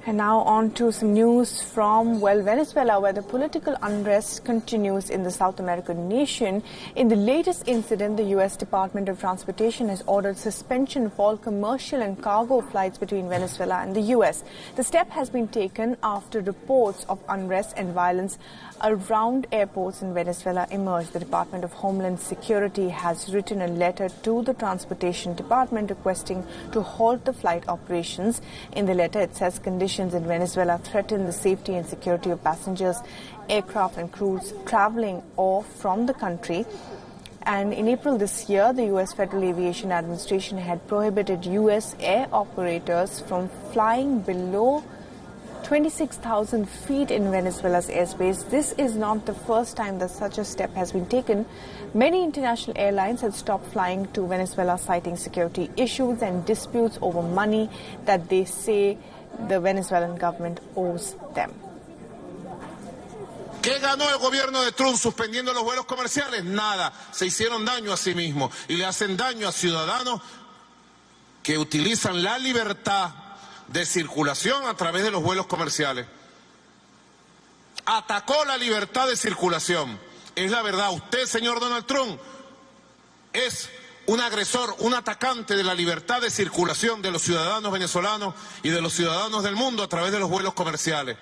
And now on to some news from, Venezuela, where the political unrest continues in the South American nation. In the latest incident, the U.S. Department of Transportation has ordered suspension of all commercial and cargo flights between Venezuela and the U.S. The step has been taken after reports of unrest and violence around airports in Venezuela emerged. The Department of Homeland Security has written a letter to the Transportation Department requesting to halt the flight operations. In the letter, it says conditions in Venezuela threaten the safety and security of passengers, aircraft and crews traveling off from the country. And in April this year, the U.S. Federal Aviation Administration had prohibited U.S. air operators from flying below 26,000 feet in Venezuela's airspace. This is not the first time that such a step has been taken. Many international airlines had stopped flying to Venezuela, citing security issues and disputes over money that they say the Venezuelan government owes them. ¿Qué ganó el gobierno de Trump suspendiendo los vuelos comerciales? Nada. Se hicieron daño a sí mismos y le hacen daño a ciudadanos que utilizan la libertad de circulación a través de los vuelos comerciales. Atacó la libertad de circulación. Es la verdad. Usted, señor Donald Trump, es un agresor, un atacante de la libertad de circulación de los ciudadanos venezolanos y de los ciudadanos del mundo a través de los vuelos comerciales.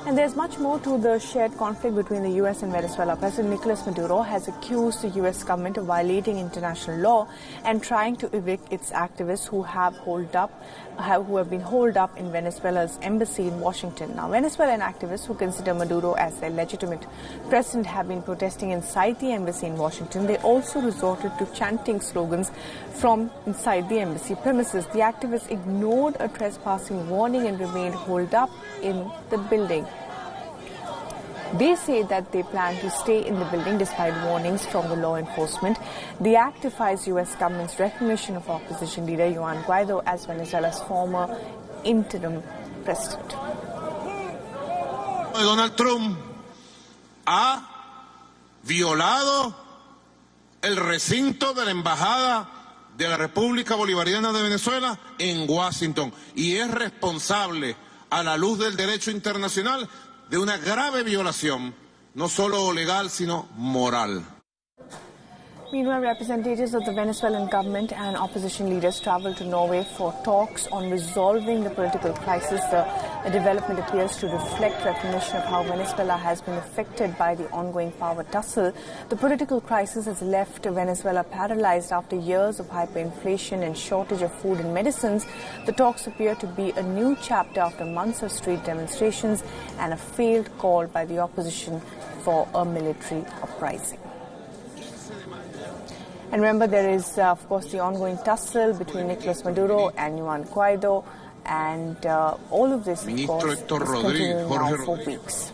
And there's much more to the shared conflict between the U.S. and Venezuela. President Nicolas Maduro has accused the U.S. government of violating international law and trying to evict its activists who have been holed up in Venezuela's embassy in Washington. Now, Venezuelan activists who consider Maduro as their legitimate president have been protesting inside the embassy in Washington. They also resorted to chanting slogans from inside the embassy premises. The activists ignored a trespassing warning and remained holed up in the building. They say that they plan to stay in the building despite warnings from the law enforcement. The act defies U.S. government's recognition of opposition leader Juan Guaido as Venezuela's former interim president. Donald Trump ha violado el recinto de la embajada de la República Bolivariana de Venezuela en Washington y es responsable a la luz del derecho internacional de una grave violación, no solo legal, sino moral. Meanwhile, representatives of the Venezuelan government and opposition leaders traveled to Norway for talks on resolving the political crisis. The development appears to reflect recognition of how Venezuela has been affected by the ongoing power tussle. The political crisis has left Venezuela paralyzed after years of hyperinflation and shortage of food and medicines. The talks appear to be a new chapter after months of street demonstrations and a failed call by the opposition for a military uprising. And remember, there is, of course, the ongoing tussle between Nicolas Maduro and Juan Guaido, and all of this, of course, is continuing now for weeks.